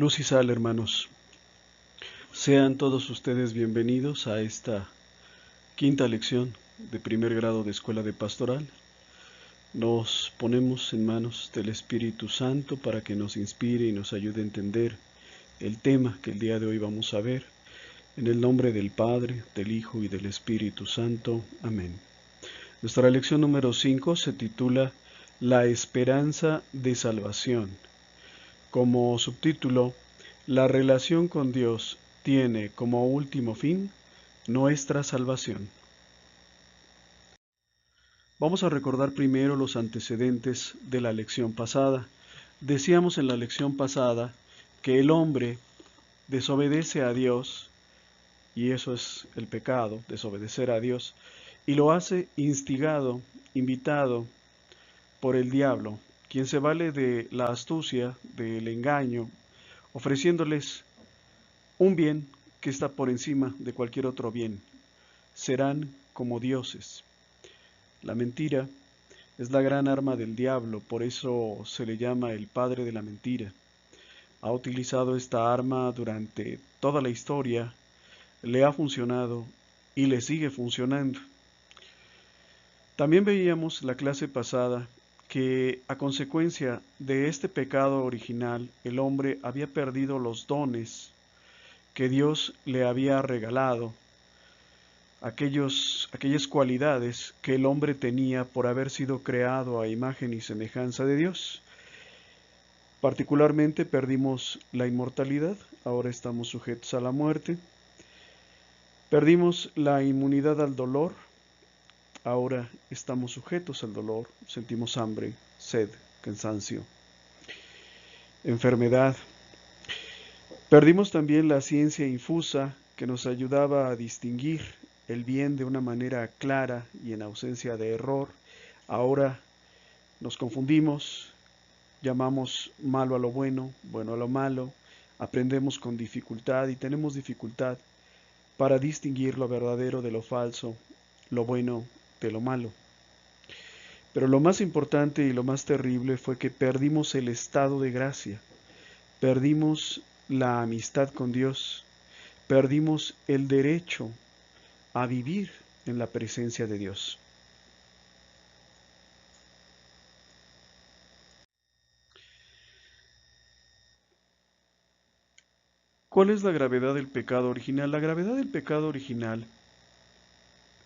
Luz y sal, hermanos. Sean todos ustedes bienvenidos a esta quinta lección de primer grado de Escuela de Pastoral. Nos ponemos en manos del Espíritu Santo para que nos inspire y nos ayude a entender el tema que el día de hoy vamos a ver. En el nombre del Padre, del Hijo y del Espíritu Santo. Amén. Nuestra lección número 5 se titula La esperanza de salvación. Como subtítulo, la relación con Dios tiene como último fin nuestra salvación. Vamos a recordar primero los antecedentes de la lección pasada. Decíamos en la lección pasada que el hombre desobedece a Dios, y eso es el pecado, desobedecer a Dios, y lo hace instigado, invitado por el diablo, quien se vale de la astucia, del engaño, ofreciéndoles un bien que está por encima de cualquier otro bien. Serán como dioses. La mentira es la gran arma del diablo, por eso se le llama el padre de la mentira. Ha utilizado esta arma durante toda la historia, le ha funcionado y le sigue funcionando. También veíamos la clase pasada que a consecuencia de este pecado original, el hombre había perdido los dones que Dios le había regalado, aquellas cualidades que el hombre tenía por haber sido creado a imagen y semejanza de Dios. Particularmente perdimos la inmortalidad, ahora estamos sujetos a la muerte. Perdimos la inmunidad al dolor, ahora estamos sujetos al dolor, sentimos hambre, sed, cansancio, enfermedad. Perdimos también la ciencia infusa que nos ayudaba a distinguir el bien de una manera clara y en ausencia de error. Ahora nos confundimos, llamamos malo a lo bueno, bueno a lo malo, aprendemos con dificultad y tenemos dificultad para distinguir lo verdadero de lo falso, lo bueno de lo malo. Pero lo más importante y lo más terrible fue que perdimos el estado de gracia, perdimos la amistad con Dios, perdimos el derecho a vivir en la presencia de Dios. ¿Cuál es la gravedad del pecado original? La gravedad del pecado original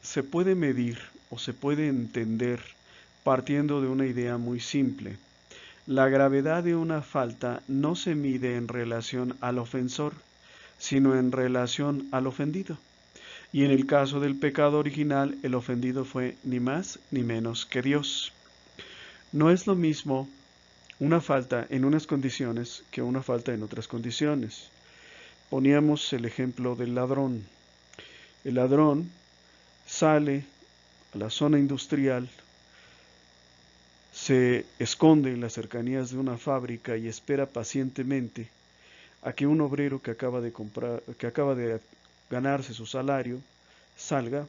se puede medir o se puede entender partiendo de una idea muy simple. La gravedad de una falta no se mide en relación al ofensor, sino en relación al ofendido. Y en el caso del pecado original, el ofendido fue ni más ni menos que Dios. No es lo mismo una falta en unas condiciones que una falta en otras condiciones. Poníamos el ejemplo del ladrón. El ladrón sale a la zona industrial, se esconde en las cercanías de una fábrica y espera pacientemente a que un obrero que acaba de ganarse su salario salga,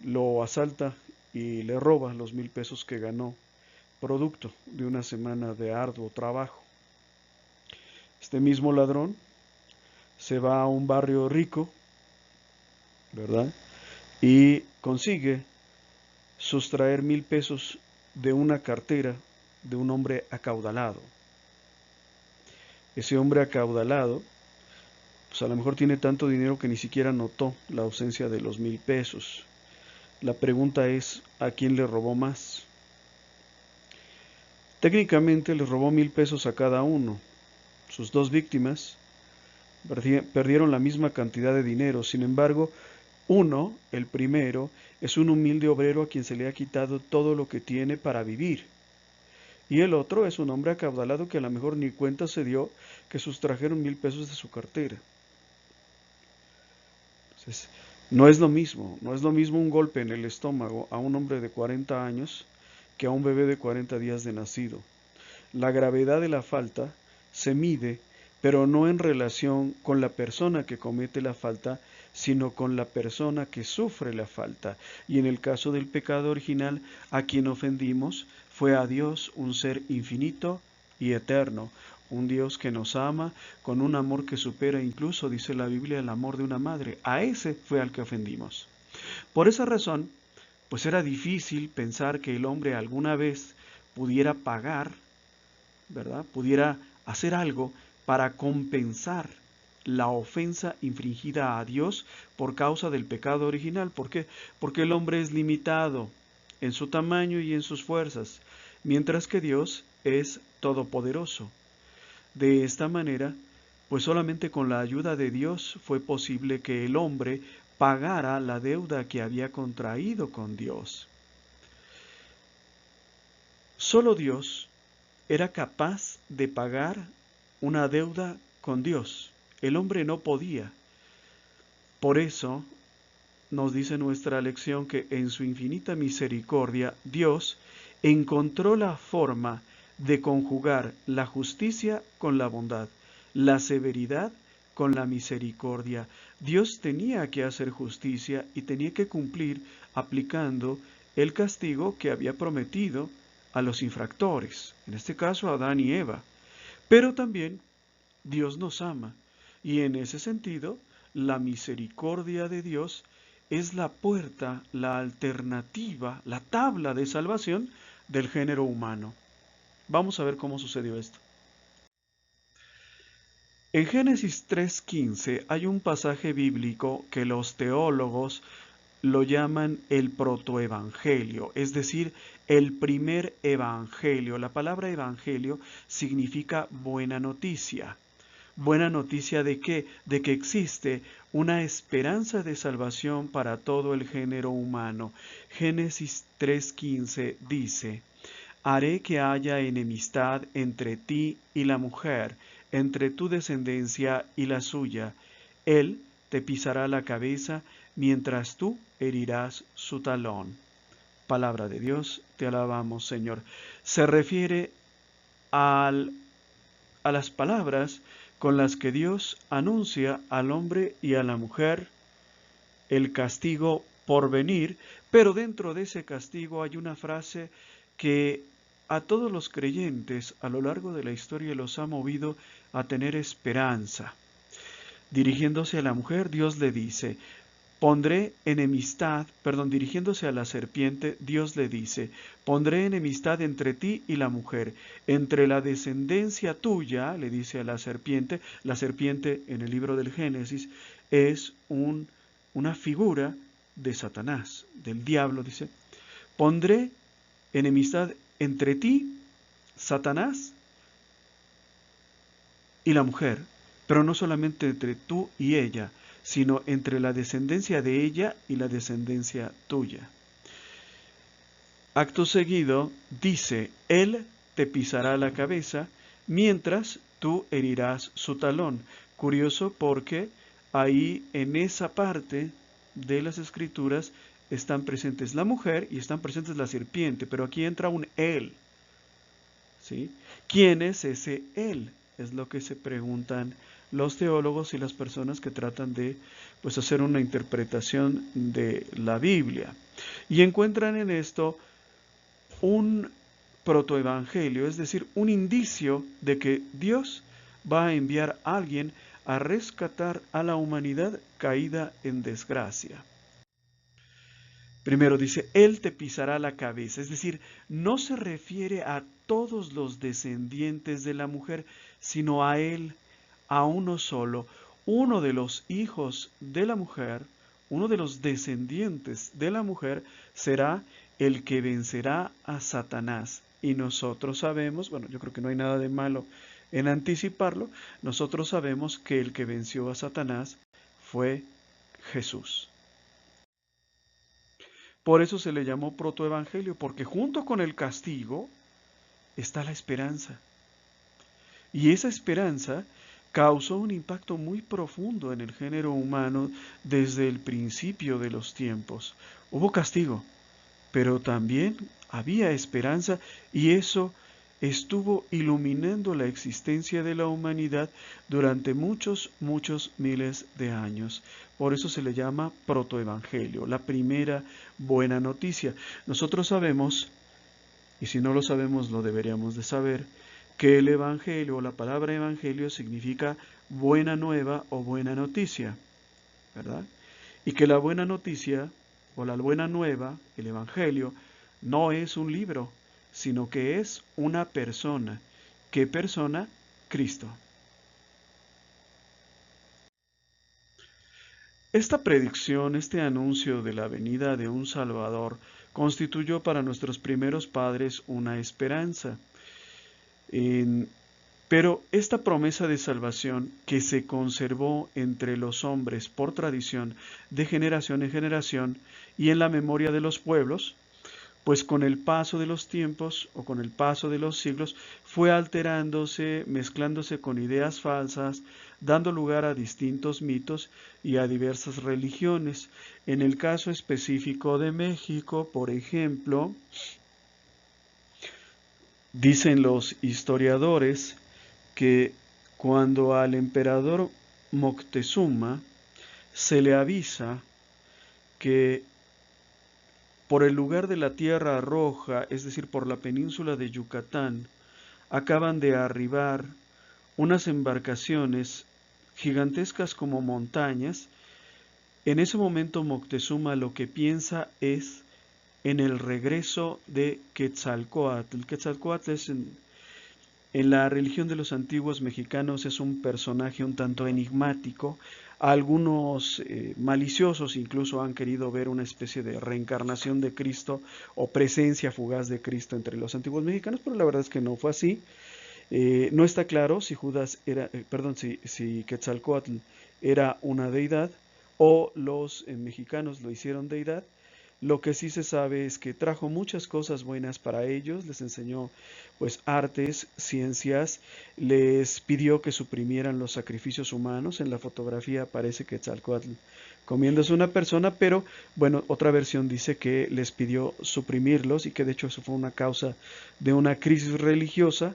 lo asalta y le roba los 1,000 pesos que ganó, producto de una semana de arduo trabajo. Este mismo ladrón se va a un barrio rico, ¿verdad? Y consigue sustraer 1,000 pesos de una cartera de un hombre acaudalado. Ese hombre acaudalado, pues a lo mejor tiene tanto dinero que ni siquiera notó la ausencia de los 1,000 pesos. La pregunta es, ¿a quién le robó más? Técnicamente le robó 1,000 pesos a cada uno. Sus dos víctimas perdieron la misma cantidad de dinero. Sin embargo, uno, el primero, es un humilde obrero a quien se le ha quitado todo lo que tiene para vivir. Y el otro es un hombre acaudalado que a lo mejor ni cuenta se dio que sustrajeron 1,000 pesos de su cartera. Entonces, no es lo mismo un golpe en el estómago a un hombre de 40 años que a un bebé de 40 días de nacido. La gravedad de la falta se mide, pero no en relación con la persona que comete la falta, sino con la persona que sufre la falta. Y en el caso del pecado original, a quien ofendimos fue a Dios, un ser infinito y eterno, un Dios que nos ama con un amor que supera incluso, dice la Biblia, el amor de una madre. A ese fue al que ofendimos. Por esa razón, pues era difícil pensar que el hombre alguna vez pudiera pagar, ¿verdad? Pudiera hacer algo para compensar la ofensa infringida a Dios por causa del pecado original. ¿Por qué? Porque el hombre es limitado en su tamaño y en sus fuerzas, mientras que Dios es todopoderoso. De esta manera, pues solamente con la ayuda de Dios fue posible que el hombre pagara la deuda que había contraído con Dios. Solo Dios era capaz de pagar una deuda con Dios. El hombre no podía. Por eso nos dice nuestra lección que en su infinita misericordia Dios encontró la forma de conjugar la justicia con la bondad, la severidad con la misericordia. Dios tenía que hacer justicia y tenía que cumplir aplicando el castigo que había prometido a los infractores, en este caso a Adán y Eva. Pero también Dios nos ama y en ese sentido la misericordia de Dios es la puerta, la alternativa, la tabla de salvación del género humano. Vamos a ver cómo sucedió esto. En Génesis 3:15 hay un pasaje bíblico que los teólogos lo llaman el protoevangelio, es decir, el primer evangelio. La palabra evangelio significa buena noticia. ¿Buena noticia de qué? De que existe una esperanza de salvación para todo el género humano. Génesis 3:15 dice: haré que haya enemistad entre ti y la mujer, entre tu descendencia y la suya. Él te pisará la cabeza, mientras tú herirás su talón. Palabra de Dios, te alabamos, Señor. Se refiere a las palabras con las que Dios anuncia al hombre y a la mujer el castigo por venir, pero dentro de ese castigo hay una frase que a todos los creyentes a lo largo de la historia los ha movido a tener esperanza. Dirigiéndose a la mujer, Dios le dice: dirigiéndose a la serpiente, Dios le dice: pondré enemistad entre ti y la mujer, entre la descendencia tuya, le dice a la serpiente en el libro del Génesis es una figura de Satanás, del diablo, dice: pondré enemistad entre ti, Satanás, y la mujer, pero no solamente entre tú y ella, sino entre la descendencia de ella y la descendencia tuya. Acto seguido dice: él te pisará la cabeza, mientras tú herirás su talón. Curioso porque ahí en esa parte de las escrituras están presentes la mujer y están presentes la serpiente, pero aquí entra un él. ¿Sí? ¿Quién es ese él? Es lo que se preguntan los teólogos y las personas que tratan de hacer una interpretación de la Biblia. Y encuentran en esto un protoevangelio, es decir, un indicio de que Dios va a enviar a alguien a rescatar a la humanidad caída en desgracia. Primero dice: él te pisará la cabeza, es decir, no se refiere a todos los descendientes de la mujer, sino a él, a uno solo. Uno de los hijos de la mujer, uno de los descendientes de la mujer, será el que vencerá a Satanás. Y nosotros sabemos, yo creo que no hay nada de malo en anticiparlo, nosotros sabemos que el que venció a Satanás fue Jesús. Por eso se le llamó protoevangelio, porque junto con el castigo está la esperanza. Y esa esperanza causó un impacto muy profundo en el género humano desde el principio de los tiempos. Hubo castigo, pero también había esperanza, y eso estuvo iluminando la existencia de la humanidad durante muchos miles de años. Por eso se le llama protoevangelio, la primera buena noticia. Nosotros sabemos, y si no lo sabemos lo deberíamos de saber, que el evangelio o la palabra evangelio significa buena nueva o buena noticia, ¿verdad? Y que la buena noticia o la buena nueva, el evangelio, no es un libro, sino que es una persona. ¿Qué persona? Cristo. Esta predicción, este anuncio de la venida de un Salvador, constituyó para nuestros primeros padres una esperanza. Pero esta promesa de salvación que se conservó entre los hombres por tradición de generación en generación y en la memoria de los pueblos, pues con el paso de los tiempos o con el paso de los siglos fue alterándose, mezclándose con ideas falsas, dando lugar a distintos mitos y a diversas religiones. En el caso específico de México, por ejemplo, dicen los historiadores que cuando al emperador Moctezuma se le avisa que por el lugar de la Tierra Roja, es decir, por la península de Yucatán, acaban de arribar unas embarcaciones gigantescas como montañas, en ese momento Moctezuma lo que piensa es en el regreso de Quetzalcóatl. Quetzalcóatl es en la religión de los antiguos mexicanos es un personaje un tanto enigmático. Algunos maliciosos incluso han querido ver una especie de reencarnación de Cristo o presencia fugaz de Cristo entre los antiguos mexicanos, pero la verdad es que no fue así. No está claro si si Quetzalcóatl era una deidad o los mexicanos lo hicieron deidad. Lo que sí se sabe es que trajo muchas cosas buenas para ellos, les enseñó pues artes, ciencias, les pidió que suprimieran los sacrificios humanos. En la fotografía parece que Quetzalcóatl comiéndose una persona, pero bueno, otra versión dice que les pidió suprimirlos y que de hecho eso fue una causa de una crisis religiosa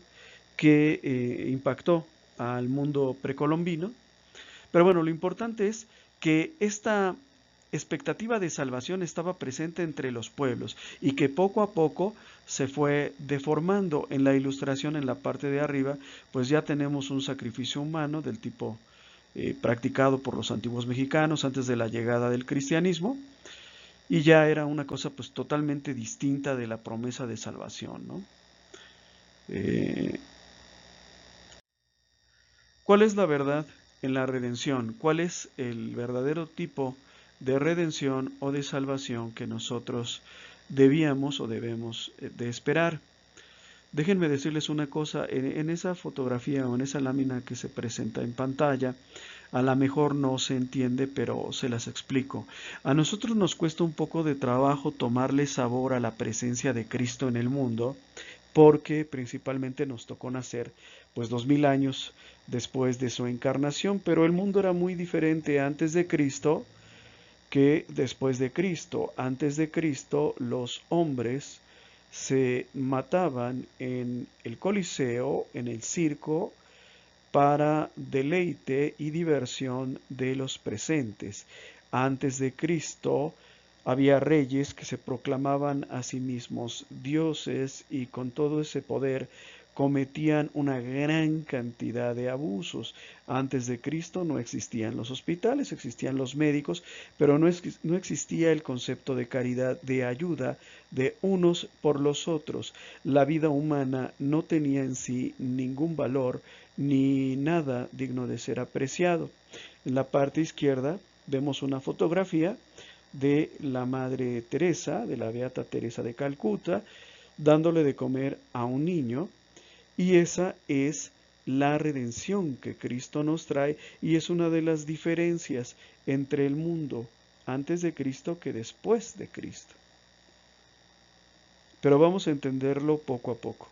que impactó al mundo precolombino. Pero bueno, lo importante es que esta expectativa de salvación estaba presente entre los pueblos y que poco a poco se fue deformando. En la ilustración en la parte de arriba, pues ya tenemos un sacrificio humano del tipo practicado por los antiguos mexicanos antes de la llegada del cristianismo, y ya era una cosa pues totalmente distinta de la promesa de salvación, ¿no? Eh, ¿Cuál es la verdad en la redención? ¿Cuál es el verdadero tipo de redención o de salvación que nosotros debíamos o debemos de esperar? Déjenme decirles una cosa, en esa fotografía o en esa lámina que se presenta en pantalla, a lo mejor no se entiende, pero se las explico. A nosotros nos cuesta un poco de trabajo tomarle sabor a la presencia de Cristo en el mundo, porque principalmente nos tocó nacer pues 2000 años después de su encarnación, pero el mundo era muy diferente antes de Cristo que después de Cristo. Antes de Cristo los hombres se mataban en el Coliseo, en el circo, para deleite y diversión de los presentes. Antes de Cristo había reyes que se proclamaban a sí mismos dioses y con todo ese poder cometían una gran cantidad de abusos. Antes de Cristo no existían los hospitales, existían los médicos, pero no existía el concepto de caridad, de ayuda de unos por los otros. La vida humana no tenía en sí ningún valor ni nada digno de ser apreciado. En la parte izquierda vemos una fotografía de la Madre Teresa, de la Beata Teresa de Calcuta, dándole de comer a un niño, y esa es la redención que Cristo nos trae y es una de las diferencias entre el mundo antes de Cristo que después de Cristo. Pero vamos a entenderlo poco a poco.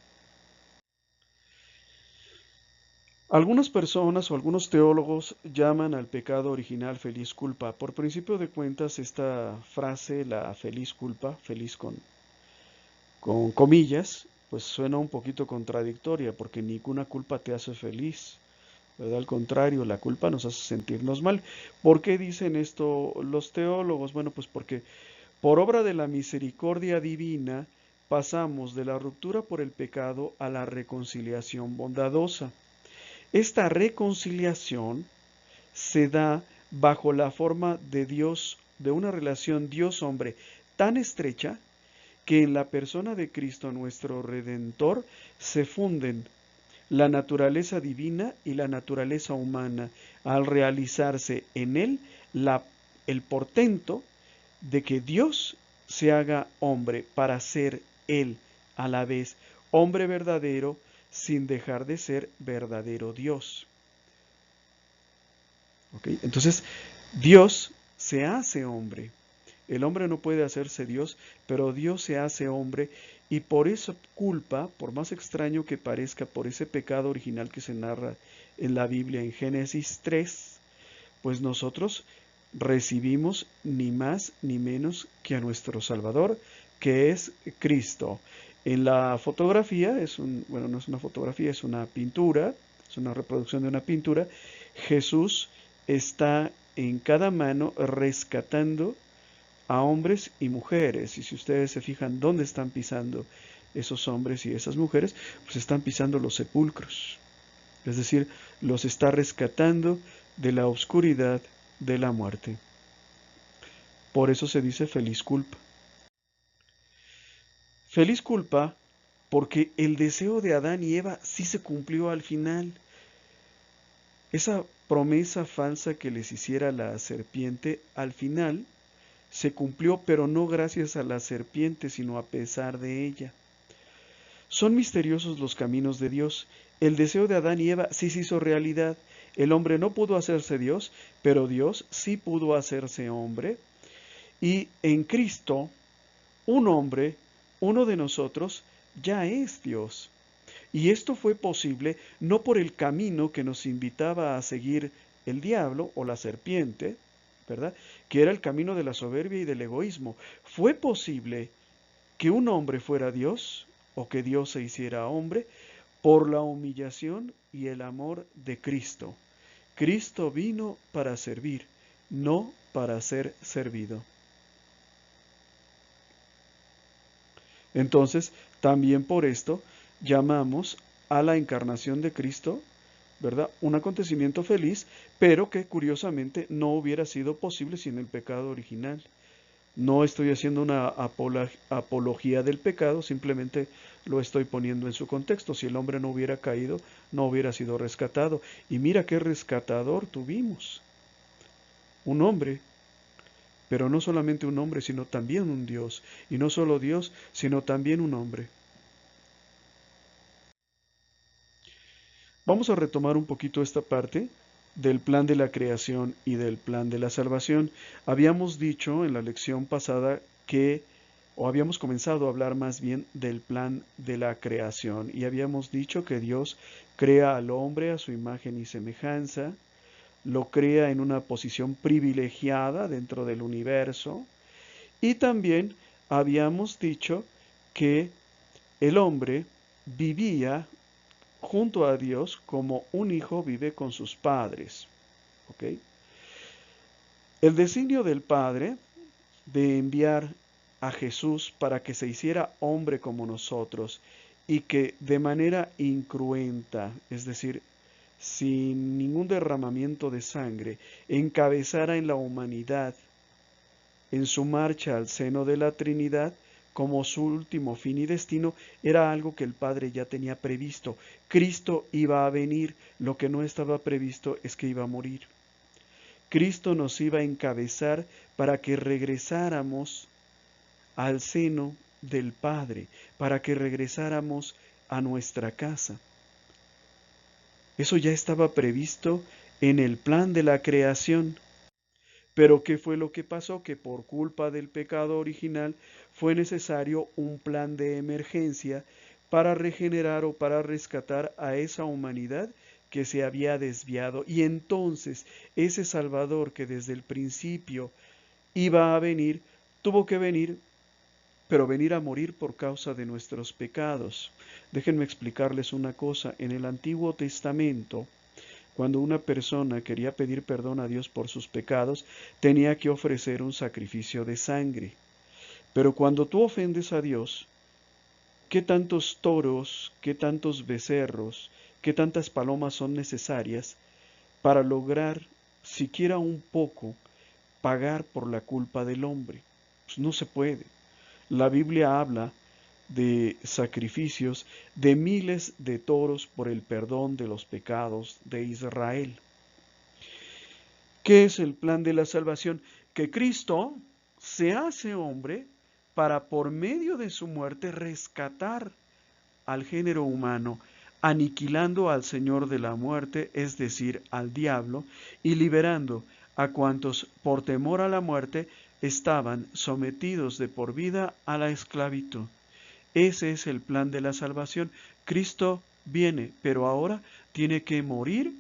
Algunas personas o algunos teólogos llaman al pecado original feliz culpa. Por principio de cuentas, esta frase, la feliz culpa, feliz con comillas, pues suena un poquito contradictoria porque ninguna culpa te hace feliz, ¿verdad? Al contrario, la culpa nos hace sentirnos mal. ¿Por qué dicen esto los teólogos? Bueno, pues porque por obra de la misericordia divina, pasamos de la ruptura por el pecado a la reconciliación bondadosa. Esta reconciliación se da bajo la forma de Dios, de una relación Dios-hombre tan estrecha que en la persona de Cristo nuestro Redentor se funden la naturaleza divina y la naturaleza humana, al realizarse en él el portento de que Dios se haga hombre para ser él a la vez hombre verdadero sin dejar de ser verdadero Dios. ¿Okay? Entonces, Dios se hace hombre. El hombre no puede hacerse Dios, pero Dios se hace hombre y por esa culpa, por más extraño que parezca, por ese pecado original que se narra en la Biblia en Génesis 3, pues nosotros recibimos ni más ni menos que a nuestro Salvador, que es Cristo. En la fotografía, bueno, no es una fotografía, es una pintura, es una reproducción de una pintura, Jesús está en cada mano rescatando a hombres y mujeres. Y si ustedes se fijan dónde están pisando esos hombres y esas mujeres, pues están pisando los sepulcros. Es decir, los está rescatando de la oscuridad de la muerte. Por eso se dice feliz culpa. Feliz culpa porque el deseo de Adán y Eva sí se cumplió al final. Esa promesa falsa que les hiciera la serpiente, al final se cumplió, pero no gracias a la serpiente, sino a pesar de ella. Son misteriosos los caminos de Dios. El deseo de Adán y Eva sí se hizo realidad. El hombre no pudo hacerse Dios, pero Dios sí pudo hacerse hombre. Y en Cristo, un hombre, uno de nosotros, ya es Dios. Y esto fue posible no por el camino que nos invitaba a seguir el diablo o la serpiente, ¿verdad? Que era el camino de la soberbia y del egoísmo. Fue posible que un hombre fuera Dios o que Dios se hiciera hombre por la humillación y el amor de Cristo. Cristo vino para servir, no para ser servido. Entonces, también por esto llamamos a la encarnación de Cristo, ¿verdad? Un acontecimiento feliz, pero que curiosamente no hubiera sido posible sin el pecado original. No estoy haciendo una apología del pecado, simplemente lo estoy poniendo en su contexto. Si el hombre no hubiera caído, no hubiera sido rescatado. Y mira qué rescatador tuvimos. Un hombre, pero no solamente un hombre, sino también un Dios. Y no solo Dios, sino también un hombre. Vamos a retomar un poquito esta parte del plan de la creación y del plan de la salvación. Habíamos dicho en la lección pasada o habíamos comenzado a hablar más bien del plan de la creación, y habíamos dicho que Dios crea al hombre a su imagen y semejanza, lo crea en una posición privilegiada dentro del universo, y también habíamos dicho que el hombre vivía junto a Dios como un hijo vive con sus padres. ¿Okay? El designio del Padre de enviar a Jesús para que se hiciera hombre como nosotros y que de manera incruenta, es decir, sin ningún derramamiento de sangre, encabezara en la humanidad en su marcha al seno de la Trinidad, como su último fin y destino, era algo que el Padre ya tenía previsto. Cristo iba a venir, lo que no estaba previsto es que iba a morir. Cristo nos iba a encabezar para que regresáramos al seno del Padre, para que regresáramos a nuestra casa. Eso ya estaba previsto en el plan de la creación. Pero ¿qué fue lo que pasó? Que por culpa del pecado original fue necesario un plan de emergencia para regenerar o para rescatar a esa humanidad que se había desviado. Y entonces ese Salvador que desde el principio iba a venir, tuvo que venir, pero venir a morir por causa de nuestros pecados. Déjenme explicarles una cosa. En el Antiguo Testamento, cuando una persona quería pedir perdón a Dios por sus pecados, tenía que ofrecer un sacrificio de sangre. Pero cuando tú ofendes a Dios, ¿Qué tantos toros, qué tantos becerros, qué tantas palomas son necesarias para lograr siquiera un poco pagar por la culpa del hombre? Pues no se puede. La Biblia habla de sacrificios de miles de toros por el perdón de los pecados de Israel. ¿Qué es el plan de la salvación? Que Cristo se hace hombre para por medio de su muerte rescatar al género humano, aniquilando al Señor de la muerte, es decir, al diablo, y liberando a cuantos por temor a la muerte estaban sometidos de por vida a la esclavitud. Ese es el plan de la salvación. Cristo viene, pero ahora tiene que morir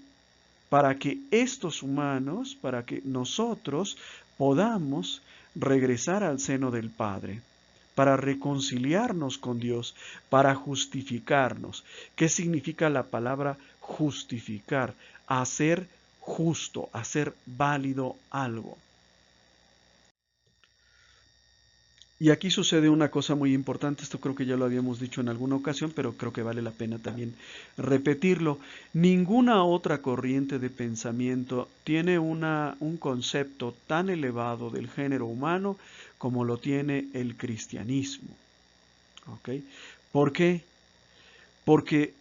para que estos humanos, para que nosotros podamos regresar al seno del Padre, para reconciliarnos con Dios, para justificarnos. ¿Qué significa la palabra justificar? Hacer justo, hacer válido algo. Y aquí sucede una cosa muy importante, esto creo que ya lo habíamos dicho en alguna ocasión, pero creo que vale la pena también repetirlo. Ninguna otra corriente de pensamiento tiene un concepto tan elevado del género humano como lo tiene el cristianismo. ¿Ok? ¿Por qué? Porque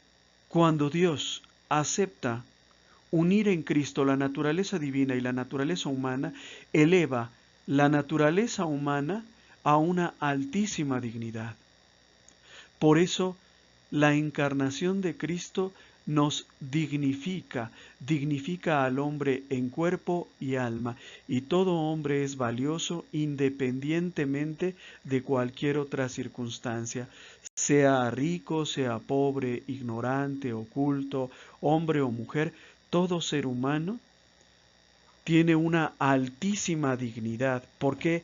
cuando Dios acepta unir en Cristo la naturaleza divina y la naturaleza humana, eleva la naturaleza humana a una altísima dignidad. Por eso, la encarnación de Cristo nos dignifica, dignifica al hombre en cuerpo y alma, y todo hombre es valioso independientemente de cualquier otra circunstancia, sea rico, sea pobre, ignorante, oculto, hombre o mujer, todo ser humano tiene una altísima dignidad. ¿Por qué?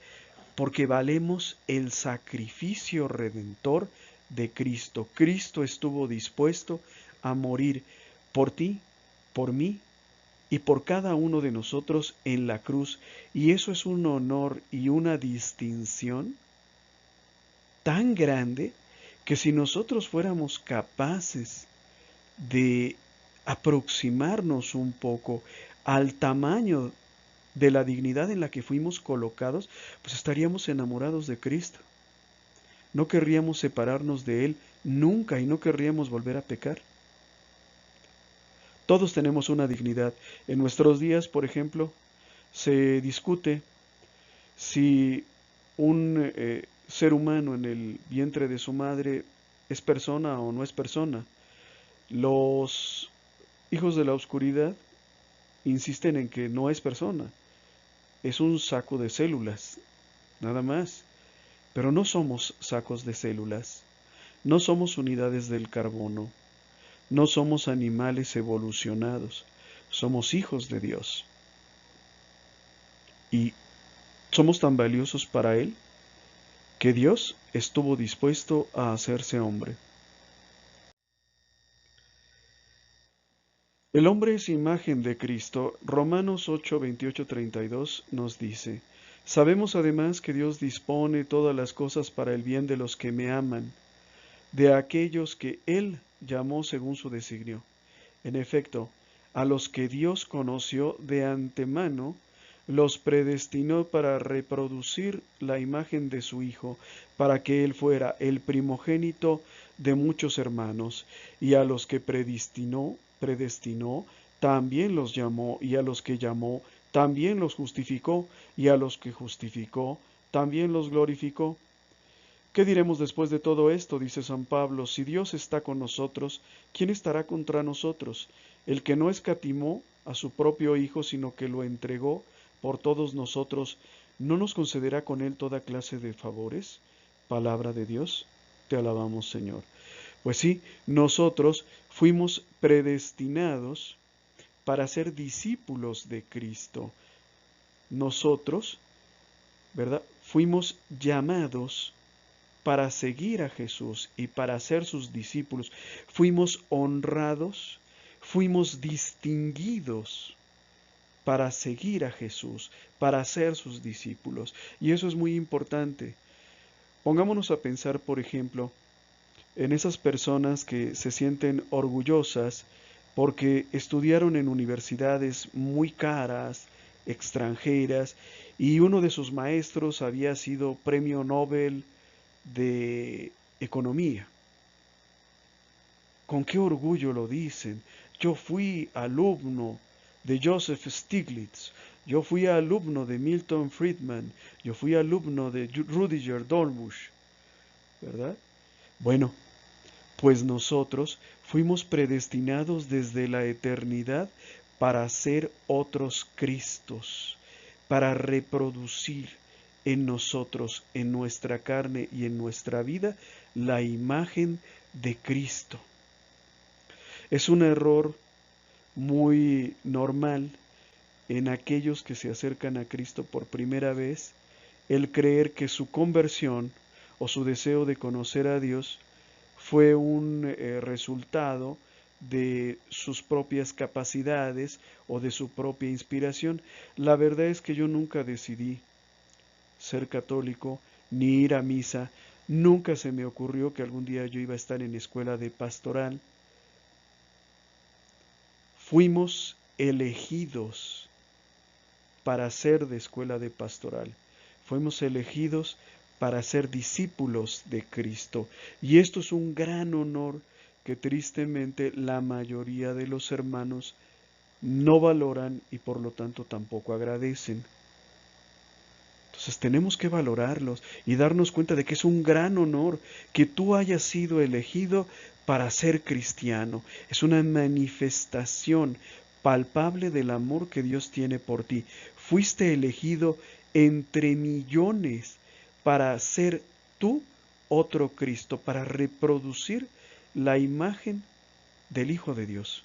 Porque valemos el sacrificio redentor de Cristo. Cristo estuvo dispuesto a morir por ti, por mí y por cada uno de nosotros en la cruz. Y eso es un honor y una distinción tan grande que si nosotros fuéramos capaces de aproximarnos un poco al tamaño de la dignidad en la que fuimos colocados, pues estaríamos enamorados de Cristo. No querríamos separarnos de Él nunca y no querríamos volver a pecar. Todos tenemos una dignidad. En nuestros días, por ejemplo, se discute si un ser humano en el vientre de su madre es persona o no es persona. Los hijos de la oscuridad insisten en que no es persona, es un saco de células, nada más. Pero no somos sacos de células, no somos unidades del carbono, no somos animales evolucionados, somos hijos de Dios. Y somos tan valiosos para Él que Dios estuvo dispuesto a hacerse hombre. El hombre es imagen de Cristo. Romanos 8, 28, 32 nos dice: sabemos además que Dios dispone todas las cosas para el bien de los que me aman, de aquellos que Él llamó según su designio. En efecto, a los que Dios conoció de antemano, los predestinó para reproducir la imagen de su Hijo, para que Él fuera el primogénito de muchos hermanos. Y a los que predestinó, también los llamó, y a los que llamó, también los justificó, y a los que justificó, también los glorificó. ¿Qué diremos después de todo esto? Dice San Pablo: si Dios está con nosotros, ¿quién estará contra nosotros? El que no escatimó a su propio Hijo, sino que lo entregó por todos nosotros, ¿no nos concederá con él toda clase de favores? Palabra de Dios, te alabamos, Señor. Pues sí, nosotros fuimos predestinados para ser discípulos de Cristo. Nosotros, ¿verdad? Fuimos llamados para seguir a Jesús y para ser sus discípulos. Fuimos honrados, fuimos distinguidos para seguir a Jesús, para ser sus discípulos. Y eso es muy importante. Pongámonos a pensar, por ejemplo, en esas personas que se sienten orgullosas porque estudiaron en universidades muy caras, extranjeras, y uno de sus maestros había sido premio Nobel de Economía. ¿Con qué orgullo lo dicen? Yo fui alumno de Joseph Stiglitz, yo fui alumno de Milton Friedman, yo fui alumno de Rudiger Dornbusch, ¿verdad? Bueno, pues nosotros fuimos predestinados desde la eternidad para ser otros Cristos, para reproducir en nosotros, en nuestra carne y en nuestra vida, la imagen de Cristo. Es un error muy normal en aquellos que se acercan a Cristo por primera vez el creer que su conversión o su deseo de conocer a Dios fue un resultado de sus propias capacidades o de su propia inspiración. La verdad es que yo nunca decidí ser católico ni ir a misa. Nunca se me ocurrió que algún día yo iba a estar en escuela de pastoral. Fuimos elegidos para ser de escuela de pastoral. Fuimos elegidos para ser discípulos de Cristo. Y esto es un gran honor que tristemente la mayoría de los hermanos no valoran y por lo tanto tampoco agradecen. Entonces tenemos que valorarlos y darnos cuenta de que es un gran honor que tú hayas sido elegido para ser cristiano. Es una manifestación palpable del amor que Dios tiene por ti. Fuiste elegido entre millones para ser tú otro Cristo, para reproducir la imagen del Hijo de Dios.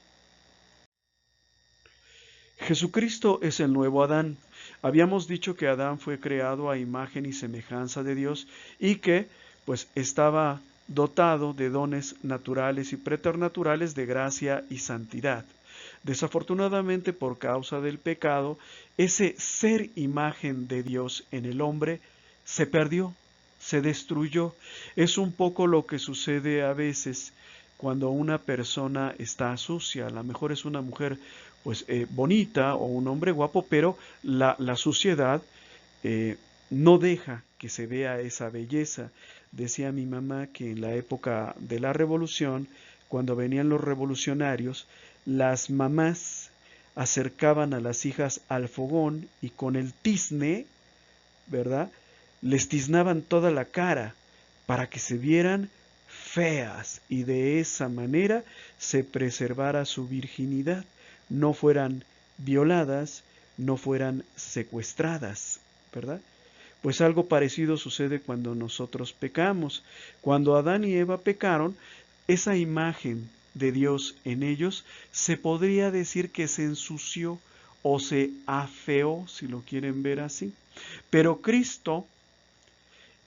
Jesucristo es el nuevo Adán. Habíamos dicho que Adán fue creado a imagen y semejanza de Dios y que pues estaba dotado de dones naturales y preternaturales de gracia y santidad. Desafortunadamente, por causa del pecado, ese ser imagen de Dios en el hombre se perdió, se destruyó. Es un poco lo que sucede a veces cuando una persona está sucia. A lo mejor es una mujer pues bonita o un hombre guapo, pero la suciedad no deja que se vea esa belleza. Decía mi mamá que en la época de la revolución, cuando venían los revolucionarios, las mamás acercaban a las hijas al fogón y con el tizne, ¿verdad? Les tiznaban toda la cara para que se vieran feas y de esa manera se preservara su virginidad, no fueran violadas, no fueran secuestradas, ¿verdad? Pues algo parecido sucede cuando nosotros pecamos. Cuando Adán y Eva pecaron, esa imagen de Dios en ellos se podría decir que se ensució o se afeó, si lo quieren ver así. Pero Cristo,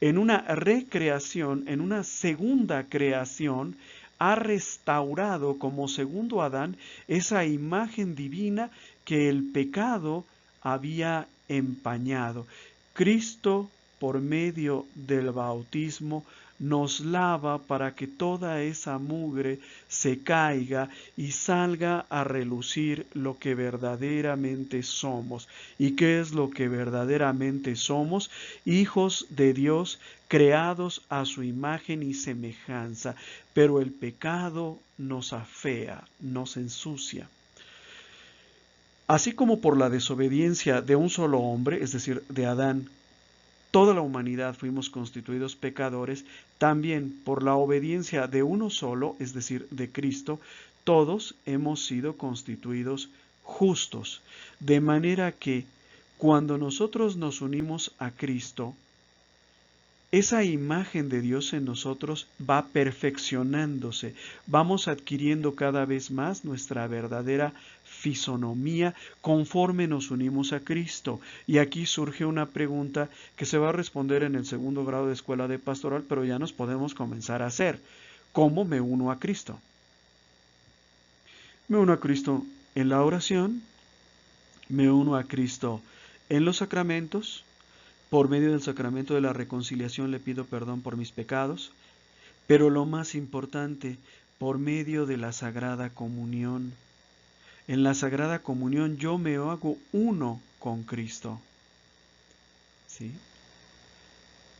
en una recreación, en una segunda creación, ha restaurado como segundo Adán esa imagen divina que el pecado había empañado. Cristo, por medio del bautismo, nos lava para que toda esa mugre se caiga y salga a relucir lo que verdaderamente somos. ¿Y qué es lo que verdaderamente somos? Hijos de Dios, creados a su imagen y semejanza, pero el pecado nos afea, nos ensucia. Así como por la desobediencia de un solo hombre, es decir, de Adán, toda la humanidad fuimos constituidos pecadores, también por la obediencia de uno solo, es decir, de Cristo, todos hemos sido constituidos justos. De manera que cuando nosotros nos unimos a Cristo, esa imagen de Dios en nosotros va perfeccionándose, vamos adquiriendo cada vez más nuestra verdadera fisonomía conforme nos unimos a Cristo. Y aquí surge una pregunta que se va a responder en el segundo grado de escuela de pastoral, pero ya nos podemos comenzar a hacer. ¿Cómo me uno a Cristo? Me uno a Cristo en la oración, me uno a Cristo en los sacramentos. Por medio del sacramento de la reconciliación le pido perdón por mis pecados, pero lo más importante, por medio de la Sagrada Comunión. En la Sagrada Comunión yo me hago uno con Cristo. ¿Sí?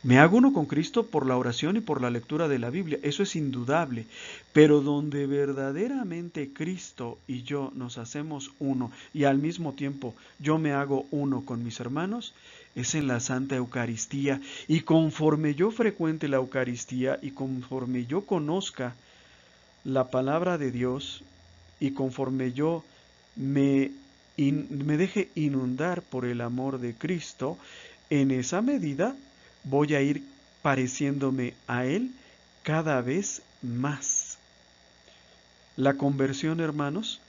Me hago uno con Cristo por la oración y por la lectura de la Biblia, eso es indudable, pero donde verdaderamente Cristo y yo nos hacemos uno y al mismo tiempo yo me hago uno con mis hermanos, es en la Santa Eucaristía. Y conforme yo frecuente la Eucaristía y conforme yo conozca la palabra de Dios y conforme yo me deje inundar por el amor de Cristo, en esa medida voy a ir pareciéndome a Él cada vez más. La conversión, hermanos,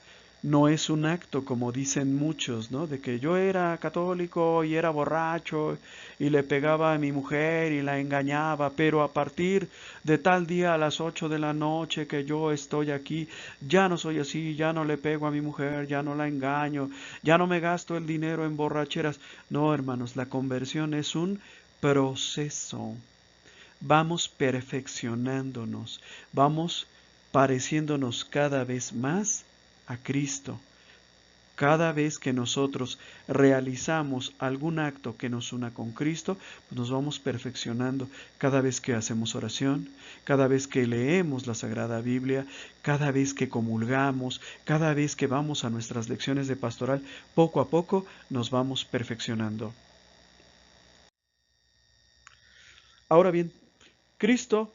no es un acto como dicen muchos, ¿no? De que yo era católico y era borracho y le pegaba a mi mujer y la engañaba, pero a partir de tal día a las 8 de la noche que yo estoy aquí, ya no soy así, ya no le pego a mi mujer, ya no la engaño, ya no me gasto el dinero en borracheras. No, hermanos, la conversión es un proceso. Vamos perfeccionándonos, vamos pareciéndonos cada vez más a Cristo. Cada vez que nosotros realizamos algún acto que nos una con Cristo, pues nos vamos perfeccionando. Cada vez que hacemos oración, cada vez que leemos la Sagrada Biblia, cada vez que comulgamos, cada vez que vamos a nuestras lecciones de pastoral, poco a poco nos vamos perfeccionando. Ahora bien, Cristo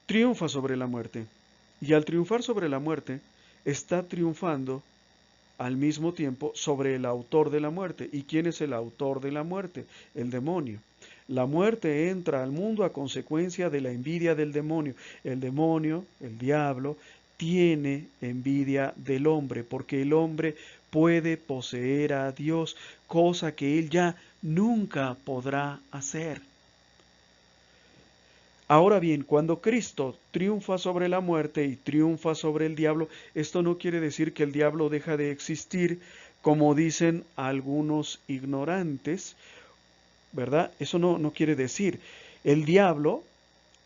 triunfa sobre la muerte. Y al triunfar sobre la muerte, está triunfando al mismo tiempo sobre el autor de la muerte. ¿Y quién es el autor de la muerte? El demonio. La muerte entra al mundo a consecuencia de la envidia del demonio. El demonio, el diablo, tiene envidia del hombre, porque el hombre puede poseer a Dios, cosa que él ya nunca podrá hacer. Ahora bien, cuando Cristo triunfa sobre la muerte y triunfa sobre el diablo, esto no quiere decir que el diablo deja de existir, como dicen algunos ignorantes, ¿verdad? Eso no quiere decir. El diablo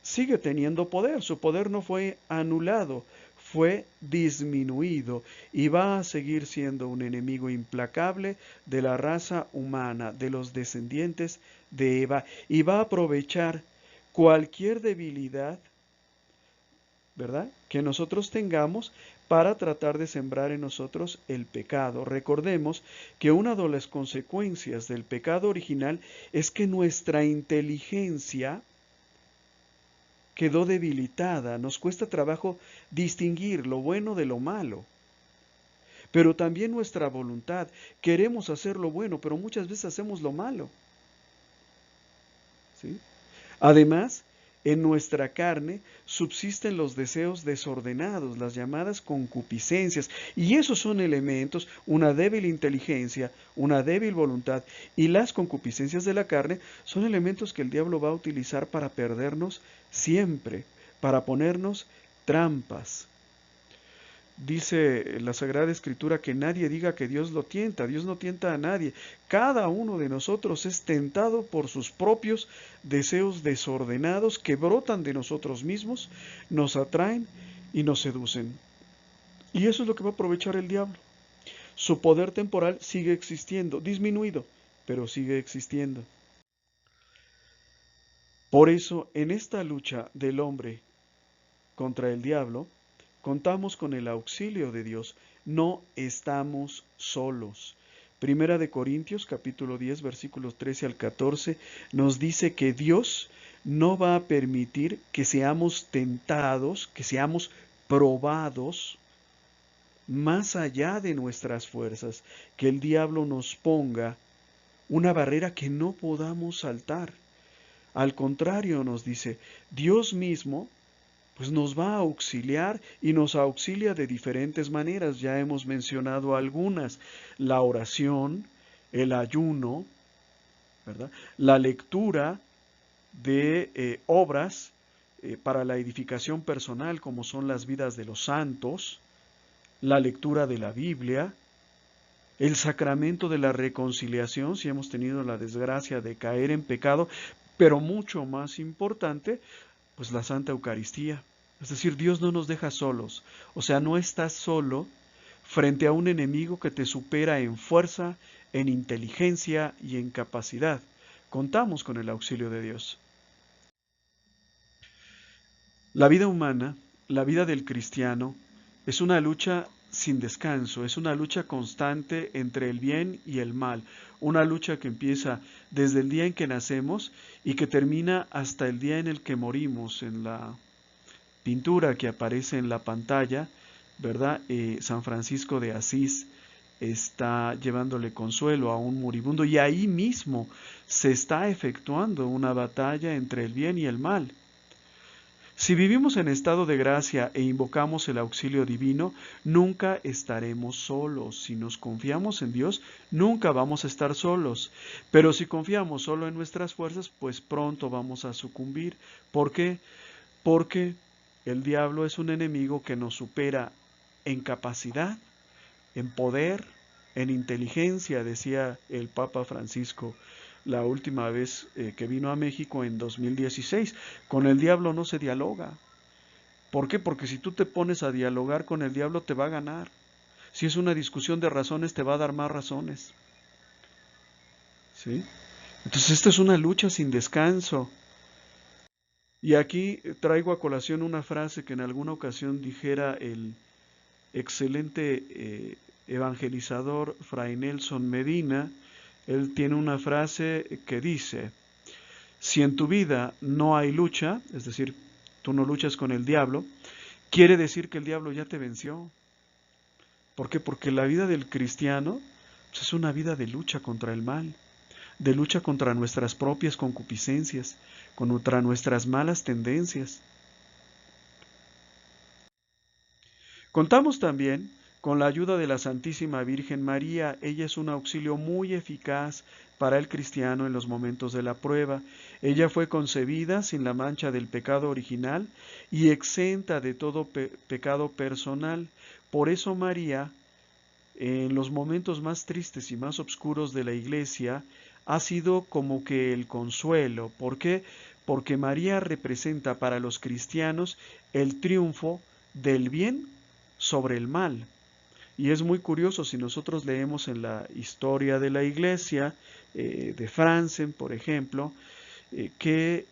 sigue teniendo poder, su poder no fue anulado, fue disminuido y va a seguir siendo un enemigo implacable de la raza humana, de los descendientes de Eva, y va a aprovechar cualquier debilidad, ¿verdad?, que nosotros tengamos para tratar de sembrar en nosotros el pecado. Recordemos que una de las consecuencias del pecado original es que nuestra inteligencia quedó debilitada, nos cuesta trabajo distinguir lo bueno de lo malo. Pero también nuestra voluntad, queremos hacer lo bueno, pero muchas veces hacemos lo malo. ¿Sí? Además, en nuestra carne subsisten los deseos desordenados, las llamadas concupiscencias, y esos son elementos, una débil inteligencia, una débil voluntad, y las concupiscencias de la carne son elementos que el diablo va a utilizar para perdernos siempre, para ponernos trampas. Dice la Sagrada Escritura que nadie diga que Dios lo tienta. Dios no tienta a nadie. Cada uno de nosotros es tentado por sus propios deseos desordenados que brotan de nosotros mismos, nos atraen y nos seducen. Y eso es lo que va a aprovechar el diablo. Su poder temporal sigue existiendo, disminuido, pero sigue existiendo. Por eso, en esta lucha del hombre contra el diablo, contamos con el auxilio de Dios, no estamos solos. Primera de Corintios, capítulo 10, versículos 13 al 14, nos dice que Dios no va a permitir que seamos tentados, que seamos probados más allá de nuestras fuerzas, que el diablo nos ponga una barrera que no podamos saltar. Al contrario, nos dice, Dios mismo pues nos va a auxiliar y nos auxilia de diferentes maneras. Ya hemos mencionado algunas: la oración, el ayuno, ¿verdad?, la lectura de obras para la edificación personal, como son las vidas de los santos, la lectura de la Biblia, el sacramento de la reconciliación, si hemos tenido la desgracia de caer en pecado, pero mucho más importante, Pues la Santa Eucaristía. Es decir, Dios no nos deja solos. O sea, no estás solo frente a un enemigo que te supera en fuerza, en inteligencia y en capacidad. Contamos con el auxilio de Dios. La vida humana, la vida del cristiano, es una lucha sin descanso, es una lucha constante entre el bien y el mal, una lucha que empieza desde el día en que nacemos y que termina hasta el día en el que morimos. En la pintura que aparece en la pantalla, ¿verdad? San Francisco de Asís está llevándole consuelo a un moribundo y ahí mismo se está efectuando una batalla entre el bien y el mal. Si vivimos en estado de gracia e invocamos el auxilio divino, nunca estaremos solos. Si nos confiamos en Dios, nunca vamos a estar solos. Pero si confiamos solo en nuestras fuerzas, pues pronto vamos a sucumbir. ¿Por qué? Porque el diablo es un enemigo que nos supera en capacidad, en poder, en inteligencia, decía el Papa Francisco la última vez que vino a México en 2016. Con el diablo no se dialoga. ¿Por qué? Porque si tú te pones a dialogar con el diablo te va a ganar. Si es una discusión de razones te va a dar más razones. ¿Sí? Entonces esta es una lucha sin descanso. Y aquí traigo a colación una frase que en alguna ocasión dijera el excelente evangelizador Fray Nelson Medina. Él tiene una frase que dice: si en tu vida no hay lucha, es decir, tú no luchas con el diablo, quiere decir que el diablo ya te venció. ¿Por qué? Porque la vida del cristiano pues, es una vida de lucha contra el mal, de lucha contra nuestras propias concupiscencias, contra nuestras malas tendencias. Contamos también con la ayuda de la Santísima Virgen María. Ella es un auxilio muy eficaz para el cristiano en los momentos de la prueba. Ella fue concebida sin la mancha del pecado original y exenta de todo pecado personal. Por eso María, en los momentos más tristes y más oscuros de la Iglesia, ha sido como que el consuelo. ¿Por qué? Porque María representa para los cristianos el triunfo del bien sobre el mal. Y es muy curioso si nosotros leemos en la historia de la Iglesia, de Franzen, por ejemplo, que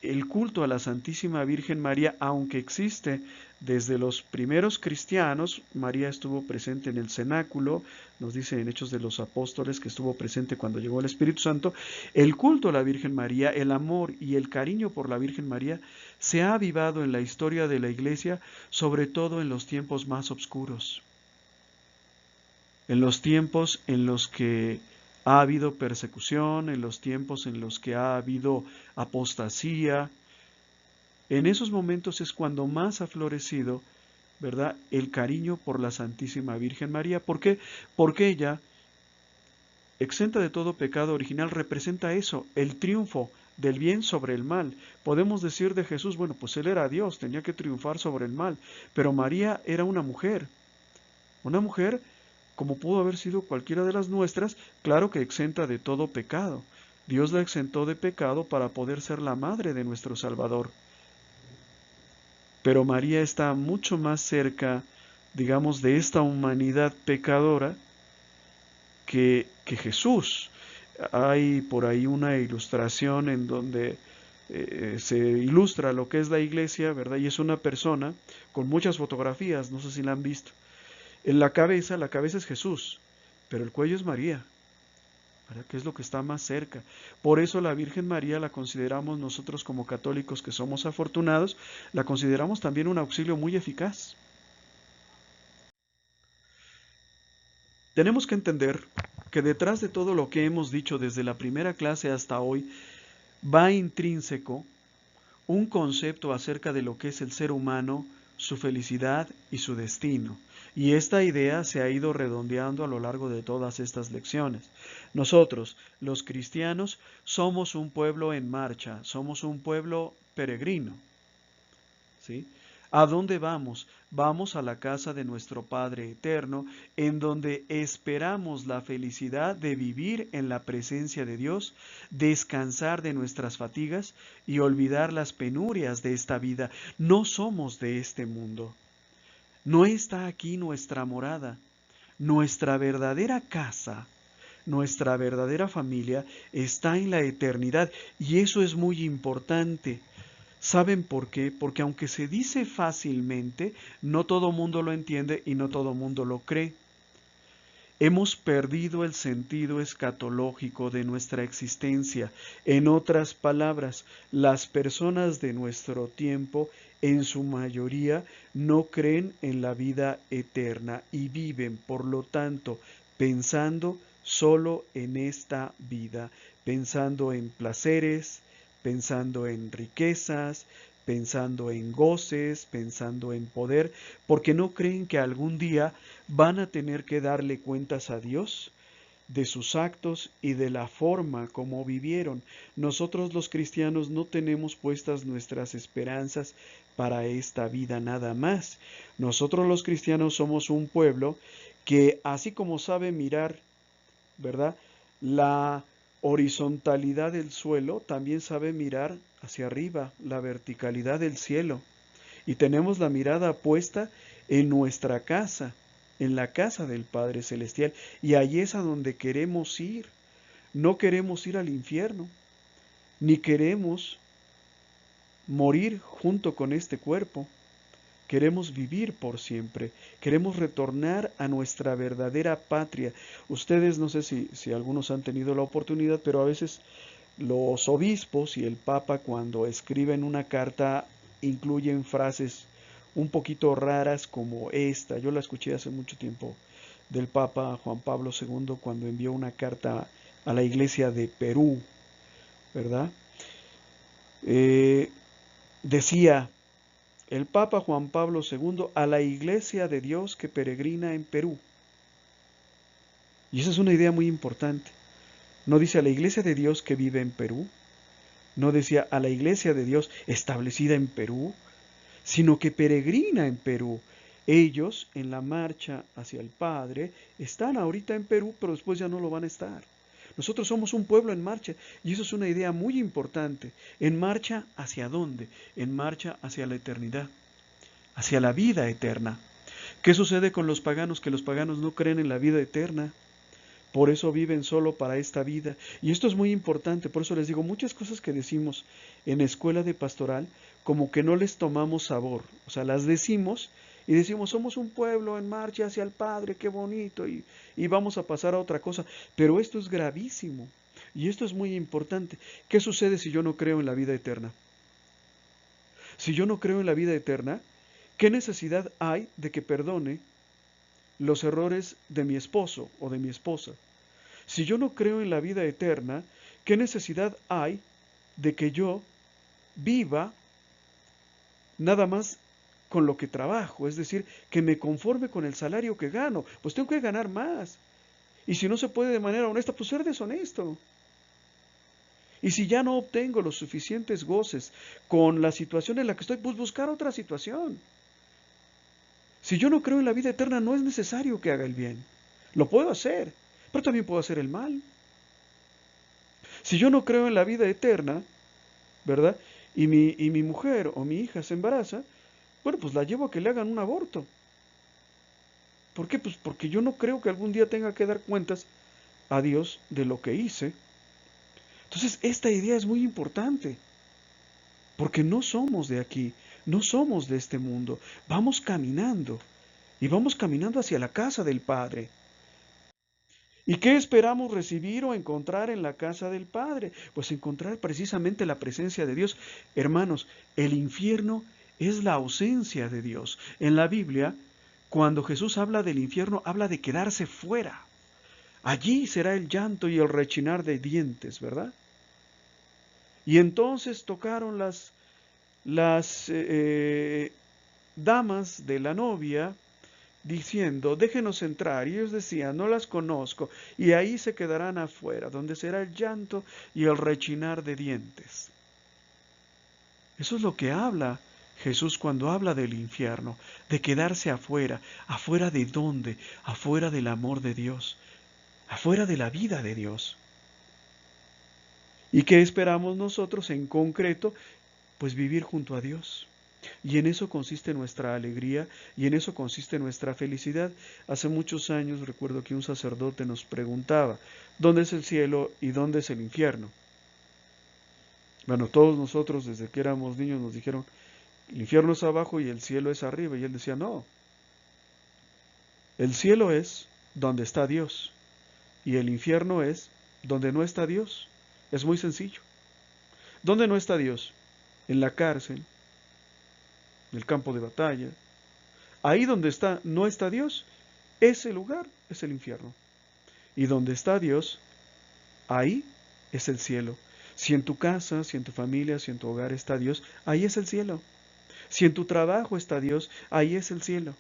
el culto a la Santísima Virgen María, aunque existe desde los primeros cristianos, María estuvo presente en el cenáculo, nos dice en Hechos de los Apóstoles que estuvo presente cuando llegó el Espíritu Santo, el culto a la Virgen María, el amor y el cariño por la Virgen María se ha avivado en la historia de la Iglesia, sobre todo en los tiempos más oscuros, en los tiempos en los que ha habido persecución, en los tiempos en los que ha habido apostasía. En esos momentos es cuando más ha florecido, ¿verdad?, el cariño por la Santísima Virgen María. ¿Por qué? Porque ella, exenta de todo pecado original, representa eso, el triunfo del bien sobre el mal. Podemos decir de Jesús, bueno, pues él era Dios, tenía que triunfar sobre el mal, pero María era una mujer como pudo haber sido cualquiera de las nuestras, claro que exenta de todo pecado. Dios la exentó de pecado para poder ser la madre de nuestro Salvador. Pero María está mucho más cerca, digamos, de esta humanidad pecadora que Jesús. Hay por ahí una ilustración en donde se ilustra lo que es la iglesia, ¿verdad? Y es una persona con muchas fotografías, no sé si la han visto. En la cabeza es Jesús, pero el cuello es María, ¿verdad? Que es lo que está más cerca. Por eso la Virgen María la consideramos nosotros como católicos que somos afortunados, la consideramos también un auxilio muy eficaz. Tenemos que entender que detrás de todo lo que hemos dicho desde la primera clase hasta hoy, va intrínseco un concepto acerca de lo que es el ser humano, su felicidad y su destino. Y esta idea se ha ido redondeando a lo largo de todas estas lecciones. Nosotros, los cristianos, somos un pueblo en marcha, somos un pueblo peregrino, ¿sí? ¿A dónde vamos? Vamos a la casa de nuestro Padre eterno, en donde esperamos la felicidad de vivir en la presencia de Dios, descansar de nuestras fatigas y olvidar las penurias de esta vida. No somos de este mundo. No está aquí nuestra morada. Nuestra verdadera casa, nuestra verdadera familia está en la eternidad, y eso es muy importante. ¿Saben por qué? Porque aunque se dice fácilmente, no todo mundo lo entiende y no todo mundo lo cree. Hemos perdido el sentido escatológico de nuestra existencia. En otras palabras, las personas de nuestro tiempo, en su mayoría, no creen en la vida eterna y viven, por lo tanto, pensando solo en esta vida, pensando en placeres, pensando en riquezas, pensando en goces, pensando en poder, porque no creen que algún día van a tener que darle cuentas a Dios de sus actos y de la forma como vivieron. Nosotros los cristianos no tenemos puestas nuestras esperanzas para esta vida nada más. Nosotros los cristianos somos un pueblo que así como sabe mirar, ¿verdad?, la horizontalidad del suelo, también sabe mirar hacia arriba, la verticalidad del cielo. Y tenemos la mirada puesta en nuestra casa, en la casa del Padre Celestial. Y allí es a donde queremos ir. No queremos ir al infierno, ni queremos morir junto con este cuerpo. Queremos vivir por siempre. Queremos retornar a nuestra verdadera patria. Ustedes, no sé si algunos han tenido la oportunidad, pero a veces los obispos y el Papa, cuando escriben una carta, incluyen frases un poquito raras como esta. Yo la escuché hace mucho tiempo del Papa Juan Pablo II cuando envió una carta a la iglesia de Perú, ¿verdad? Decía el Papa Juan Pablo II a la iglesia de Dios que peregrina en Perú. Y esa es una idea muy importante. No dice a la iglesia de Dios que vive en Perú, no decía a la iglesia de Dios establecida en Perú, sino que peregrina en Perú. Ellos, en la marcha hacia el Padre, están ahorita en Perú, pero después ya no lo van a estar. Nosotros somos un pueblo en marcha, y eso es una idea muy importante. ¿En marcha hacia dónde? En marcha hacia la eternidad, hacia la vida eterna. ¿Qué sucede con los paganos? Que los paganos no creen en la vida eterna. Por eso viven solo para esta vida. Y esto es muy importante, por eso les digo, muchas cosas que decimos en escuela de pastoral, como que no les tomamos sabor. O sea, las decimos y decimos, somos un pueblo en marcha hacia el Padre, qué bonito, y vamos a pasar a otra cosa. Pero esto es gravísimo. Y esto es muy importante. ¿Qué sucede si yo no creo en la vida eterna? Si yo no creo en la vida eterna, ¿qué necesidad hay de que perdone los errores de mi esposo o de mi esposa? Si yo no creo en la vida eterna, ¿qué necesidad hay de que yo viva nada más con lo que trabajo? Es decir, que me conforme con el salario que gano. Pues tengo que ganar más. Y si no se puede de manera honesta, pues ser deshonesto. Y si ya no obtengo los suficientes goces con la situación en la que estoy, pues buscar otra situación. Si yo no creo en la vida eterna, no es necesario que haga el bien. Lo puedo hacer, pero también puedo hacer el mal. Si yo no creo en la vida eterna, ¿verdad? Y mi mujer o mi hija se embaraza, bueno, pues la llevo a que le hagan un aborto. ¿Por qué? Pues porque yo no creo que algún día tenga que dar cuentas a Dios de lo que hice. Entonces, esta idea es muy importante, porque no somos de aquí, no somos de este mundo. Vamos caminando, y vamos caminando hacia la casa del Padre. ¿Y qué esperamos recibir o encontrar en la casa del Padre? Pues encontrar precisamente la presencia de Dios. Hermanos, el infierno es la ausencia de Dios. En la Biblia, cuando Jesús habla del infierno, habla de quedarse fuera. Allí será el llanto y el rechinar de dientes, ¿verdad? Y entonces tocaron las damas de la novia diciendo, déjenos entrar. Y ellos decían, no las conozco. Y ahí se quedarán afuera, donde será el llanto y el rechinar de dientes. Eso es lo que habla Jesús cuando habla del infierno, de quedarse afuera, ¿afuera de dónde? Afuera del amor de Dios, afuera de la vida de Dios. ¿Y qué esperamos nosotros en concreto? Pues vivir junto a Dios. Y en eso consiste nuestra alegría y en eso consiste nuestra felicidad. Hace muchos años recuerdo que un sacerdote nos preguntaba, ¿dónde es el cielo y dónde es el infierno? Bueno, todos nosotros desde que éramos niños nos dijeron, el infierno es abajo y el cielo es arriba. Y él decía, no, el cielo es donde está Dios y el infierno es donde no está Dios. Es muy sencillo. ¿Dónde no está Dios? En la cárcel, en el campo de batalla. Ahí donde no está Dios, ese lugar es el infierno. Y donde está Dios, ahí es el cielo. Si en tu casa, si en tu familia, si en tu hogar está Dios, ahí es el cielo. Si en tu trabajo está Dios, ahí es el cielo.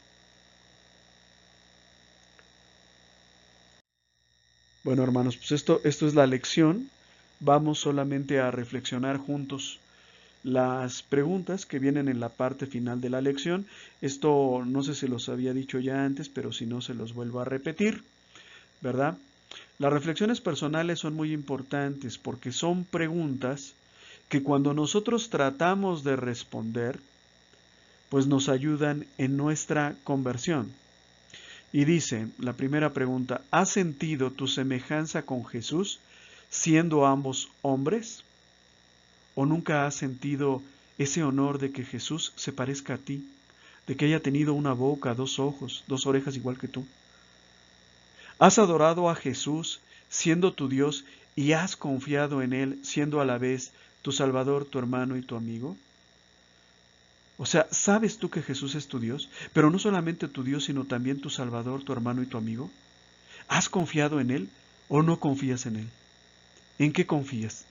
Bueno, hermanos, pues esto es la lección. Vamos solamente a reflexionar juntos las preguntas que vienen en la parte final de la lección. Esto no sé si los había dicho ya antes, pero si no se los vuelvo a repetir, ¿verdad? Las reflexiones personales son muy importantes porque son preguntas que cuando nosotros tratamos de responder, pues nos ayudan en nuestra conversión. Y dice, la primera pregunta, ¿has sentido tu semejanza con Jesús siendo ambos hombres? ¿O nunca has sentido ese honor de que Jesús se parezca a ti, de que haya tenido una boca, dos ojos, dos orejas igual que tú? ¿Has adorado a Jesús siendo tu Dios y has confiado en Él siendo a la vez tu Salvador, tu hermano y tu amigo? O sea, ¿sabes tú que Jesús es tu Dios? Pero no solamente tu Dios, sino también tu Salvador, tu hermano y tu amigo. ¿Has confiado en Él o no confías en Él? ¿En qué confías?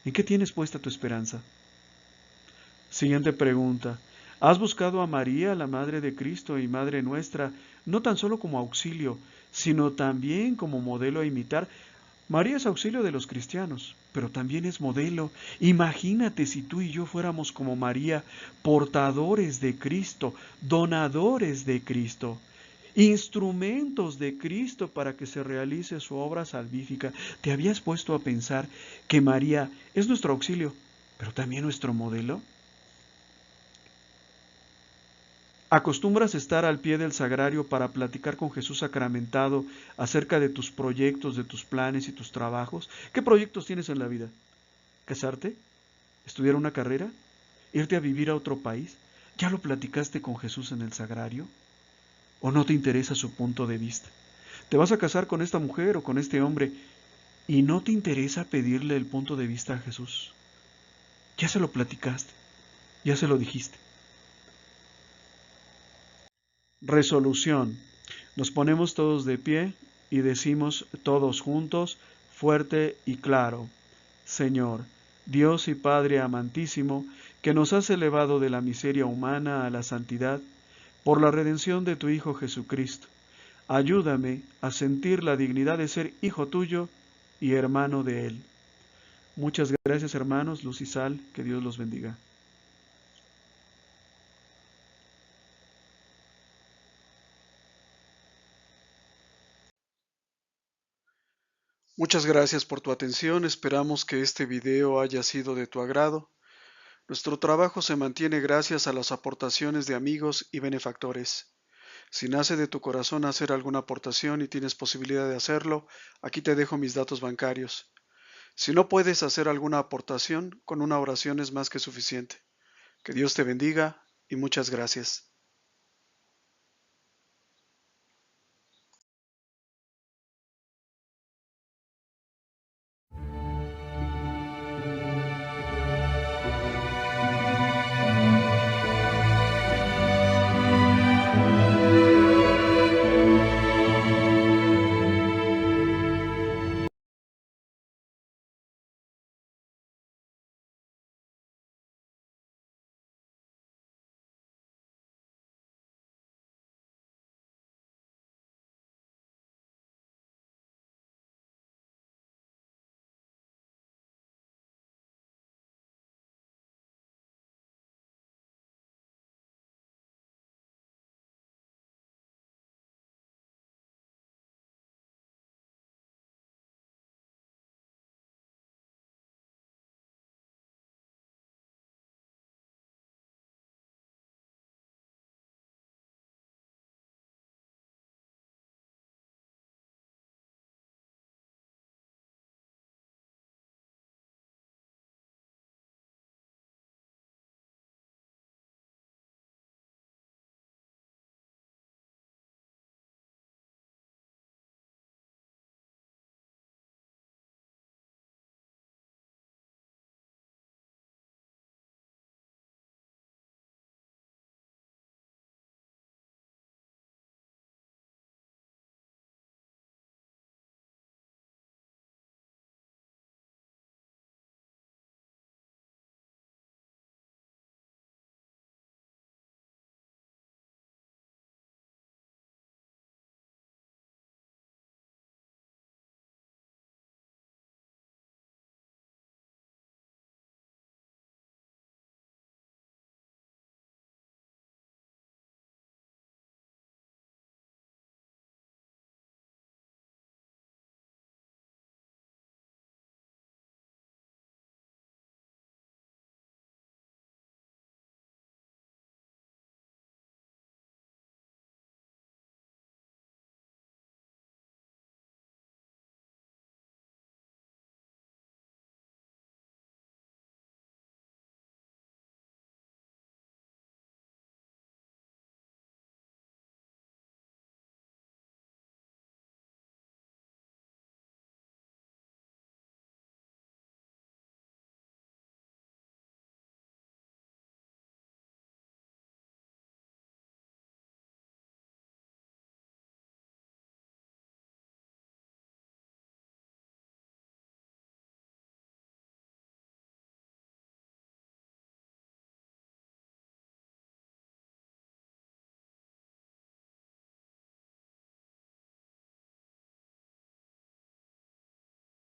¿En qué tienes puesta tu esperanza? Siguiente pregunta. ¿Has buscado a María, la Madre de Cristo y Madre nuestra, no tan solo como auxilio, sino también como modelo a imitar? María es auxilio de los cristianos, pero también es modelo. Imagínate si tú y yo fuéramos como María, portadores de Cristo, donadores de Cristo, instrumentos de Cristo para que se realice su obra salvífica. ¿Te habías puesto a pensar que María es nuestro auxilio, pero también nuestro modelo? ¿Acostumbras estar al pie del sagrario para platicar con Jesús sacramentado acerca de tus proyectos, de tus planes y tus trabajos? ¿Qué proyectos tienes en la vida? ¿Casarte? ¿Estudiar una carrera? ¿Irte a vivir a otro país? ¿Ya lo platicaste con Jesús en el sagrario? ¿O no te interesa su punto de vista? ¿Te vas a casar con esta mujer o con este hombre y no te interesa pedirle el punto de vista a Jesús? ¿Ya se lo platicaste? ¿Ya se lo dijiste? Resolución. Nos ponemos todos de pie y decimos todos juntos, fuerte y claro: Señor, Dios y Padre amantísimo, que nos has elevado de la miseria humana a la santidad, por la redención de tu Hijo Jesucristo, ayúdame a sentir la dignidad de ser hijo tuyo y hermano de Él. Muchas gracias, hermanos, luz y sal, que Dios los bendiga. Muchas gracias por tu atención, esperamos que este video haya sido de tu agrado. Nuestro trabajo se mantiene gracias a las aportaciones de amigos y benefactores. Si nace de tu corazón hacer alguna aportación y tienes posibilidad de hacerlo, aquí te dejo mis datos bancarios. Si no puedes hacer alguna aportación, con una oración es más que suficiente. Que Dios te bendiga y muchas gracias.